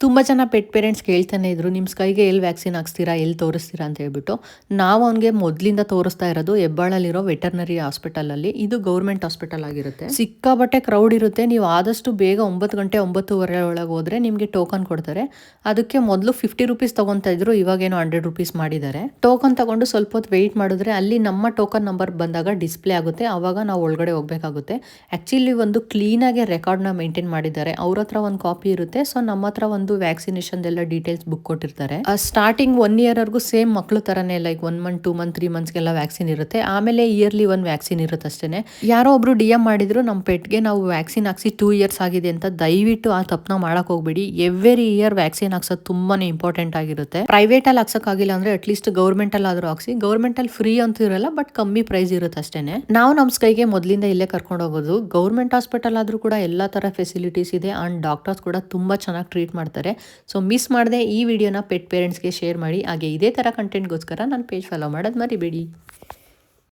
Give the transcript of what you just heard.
ತುಂಬ ಜನ pet parents ಕೇಳ್ತಾನೆ ಇದ್ರು, ನಿಮ್ಮ ಸ್ಕೈಗೆ ಎಲ್ಲಿ ವ್ಯಾಕ್ಸಿನ್ ಹಾಕ್ಸ್ತೀರಾ, ಎಲ್ಲಿ ತೋರಿಸ್ತೀರಾ ಅಂತ ಹೇಳ್ಬಿಟ್ಟು. ನಾವು ಅವನಿಗೆ ಮೊದಲಿಂದ ತೋರಿಸ್ತಾ ಇರೋದು ಹೆಬ್ಬಾಳಲ್ಲಿರೋ ವೆಟರ್ನರಿ ಹಾಸ್ಪಿಟಲಲ್ಲಿ. ಇದು ಗೌರ್ಮೆಂಟ್ ಹಾಸ್ಪಿಟಲ್ ಆಗಿರುತ್ತೆ. ಸಿಕ್ಕಾಬಟ್ಟೆ ಕ್ರೌಡ್ ಇರುತ್ತೆ. ನೀವು ಆದಷ್ಟು ಬೇಗ 9 ಗಂಟೆ 9:15 ಒಳಗೆ ಹೋದ್ರೆ ನಿಮಗೆ ಟೋಕನ್ ಕೊಡ್ತಾರೆ. ಅದಕ್ಕೆ ಮೊದಲು 50 ರುಪೀಸ್ ತೊಗೊತಾ ಇದ್ರು, ಇವಾಗೇನೋ 100 ರುಪೀಸ್ ಮಾಡಿದ್ದಾರೆ. ಟೋಕನ್ ತಗೊಂಡು ಸ್ವಲ್ಪ ಹೊತ್ತು ವೆಯ್ಟ್ ಮಾಡಿದ್ರೆ ಅಲ್ಲಿ ನಮ್ಮ ಟೋಕನ್ ನಂಬರ್ ಬಂದಾಗ ಡಿಸ್ಪ್ಲೇ ಆಗುತ್ತೆ. ಆವಾಗ ನಾವು ಒಳಗಡೆ ಹೋಗಬೇಕಾಗುತ್ತೆ. ಆ್ಯಕ್ಚುಲಿ ಒಂದು ಕ್ಲೀನಾಗಿ ರೆಕಾರ್ಡ್ನ ಮೇಂಟೈನ್ ಮಾಡಿದ್ದಾರೆ. ಅವ್ರ ಹತ್ರ ಒಂದು ಕಾಪಿ ಇರುತ್ತೆ. ಸೊ ನಮ್ಮ ಹತ್ರ ಒಂದು ವ್ಯಾಕ್ಸಿನೇಷನ್ ಎಲ್ಲ ಡೀಟೇಲ್ಸ್ ಬುಕ್ ಕೊಟ್ಟಿರ್ತಾರೆ. ಸ್ಟಾರ್ಟಿಂಗ್ 1 ಇಯರ್ ವರ್ಗೂ ಸೇಮ್ ಮಕ್ಕಳು ತರನೇ, ಲೈಕ್ 1 ಮಂತ್ 2 ಮಂತ್ 3 ಮಂತ್ಸ್ಗೆಲ್ಲ ವ್ಯಾಕ್ಸಿನ್ ಇರುತ್ತೆ. ಆಮೇಲೆ ಇಯರ್ಲಿ 1 ವ್ಯಾಕ್ಸಿನ್ ಇರುತ್ತೆ ಅಷ್ಟೇ. ಯಾರೋ ಒಬ್ರು DM ಮಾಡಿದ್ರು, ನಮ್ಮ ಪೆಟ್ಗೆ ನಾವು ವ್ಯಾಕ್ಸಿನ್ ಹಾಕ್ಸಿ 2 ಇಯರ್ಸ್ ಆಗಿದೆ ಅಂತ. ದಯವಿಟ್ಟು ಆ ತಪ್ಪನ ಮಾಡಕ್ ಹೋಗ್ಬೇಡಿ. ಎವ್ರಿ ಇಯರ್ ವ್ಯಾಕ್ಸಿನ್ ಹಾಕ್ಸೋದು ತುಂಬಾನೇ ಇಂಪಾರ್ಟೆಂಟ್ ಆಗಿರುತ್ತೆ. ಪ್ರೈವೇಟ್ ಅಲ್ಲಿ ಹಾಕ್ಸಕ್ಕಾಗಿಲ್ಲ ಅಂದ್ರೆ ಅಟ್ಲೀಸ್ಟ್ ಗೌರ್ಮೆಂಟ್ ಅಲ್ಲಿ ಆದ್ರೂ ಹಾಕ್ಸಿ. ಗೌರ್ಮೆಂಟ್ ಅಲ್ಲಿ ಫ್ರೀ ಅಂತೂ ಇರಲ್ಲ, ಬಟ್ ಕಮ್ಮಿ ಪ್ರೈಸ್ ಇರುತ್ತೆ ಅಷ್ಟೇನೆ. ನಾವು ನಮ್ಮ ಸ್ಕೈಗೆ ಮೊದಲಿಂದ ಇಲ್ಲೇ ಕರ್ಕೊಂಡು ಹೋಗೋದು. ಗೌರ್ಮೆಂಟ್ ಹಾಸ್ಪಿಟಲ್ ಆದ್ರೂ ಕೂಡ ಎಲ್ಲಾ ತರ ಫೆಸಿಲಿಟೀಸ್ ಇದೆ ಅಂಡ್ ಡಾಕ್ಟರ್ಸ್ ಕೂಡ ತುಂಬಾ ಚೆನ್ನಾಗಿ ಟ್ರೀಟ್ ಮಾಡ್ತಾರೆ. ಸೊ ಮಿಸ್ ಮಾಡದೆ ಈ ವಿಡಿಯೋನ ಪೆಟ್ ಪೇರೆಂಟ್ಸ್ಗೆ ಶೇರ್ ಮಾಡಿ. ಹಾಗೆ ಇದೇ ಥರ ಕಂಟೆಂಟ್ಗೋಸ್ಕರ ನನ್ನ ಪೇಜ್ ಫಾಲೋ ಮಾಡೋದು ಮರಿಬೇಡಿ.